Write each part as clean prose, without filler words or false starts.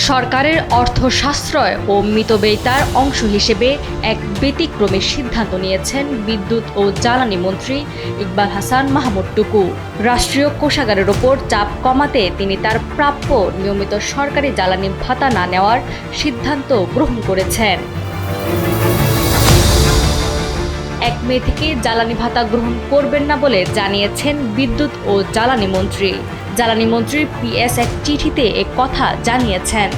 সরকারের অর্থ সাশ্রয় ও মিতব্যয়িতার অংশ হিসেবে এক ব্যতিক্রমী সিদ্ধান্ত নিয়েছেন বিদ্যুৎ ও জ্বালানি মন্ত্রী ইকবাল হাসান মাহমুদ টুকু। রাষ্ট্রীয় কোষাগারের ওপর চাপ কমাতে তিনি তার প্রাপ্য নিয়মিত সরকারি জ্বালানি ভাতা না নেওয়ার সিদ্ধান্ত গ্রহণ করেছেন। 1 মে থেকে জ্বালানি ভাতা গ্রহণ করবেন না বলে জানিয়েছেন বিদ্যুৎ ও জ্বালানি মন্ত্রী। জ্বালানি মন্ত্রী PS এক চিঠিতে কথা জানিয়েছেন।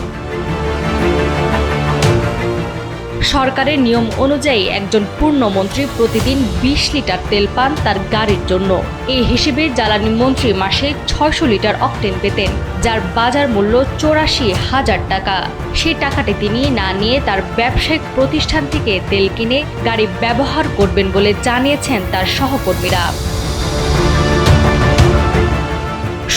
সরকারের নিয়ম অনুযায়ী একজন পূর্ণমন্ত্রী প্রতিদিন 20 লিটার তেল পান তার গাড়ির জন্য। এই হিসেবে জ্বালানি মন্ত্রী মাসে 600 লিটার অকটেন পেতেন, যার বাজার মূল্য 84,000 টাকা। সেই টাকাটি তিনি না নিয়ে তার ব্যবসায়িক প্রতিষ্ঠান থেকে তেল কিনে গাড়ি ব্যবহার করবেন বলে জানিয়েছেন তার সহকর্মীরা।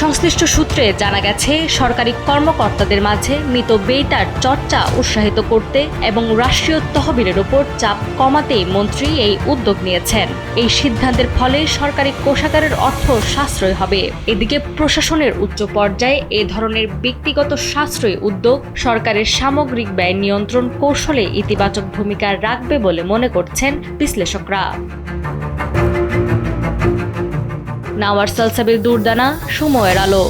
সংশ্লিষ্ট সূত্রে জানা গেছে, সরকারি কর্মকর্তাদের মাঝে মিতব্যয়িতার চর্চা উৎসাহিত করতে এবং রাষ্ট্রীয় তহবিলের ওপর চাপ কমাতেই মন্ত্রী এই উদ্যোগ নিয়েছেন। এই সিদ্ধান্তের ফলে সরকারি কোষাগারের অর্থ সাশ্রয় হবে। এদিকে প্রশাসনের উচ্চ পর্যায়ে এ ধরনের ব্যক্তিগত সাশ্রয়ী উদ্যোগ সরকারের সামগ্রিক ব্যয় নিয়ন্ত্রণ কৌশলে ইতিবাচক ভূমিকা রাখবে বলে মনে করছেন বিশ্লেষকরা। নাওয়ার সালসাবিল দুরদানা, সময়ের আলো।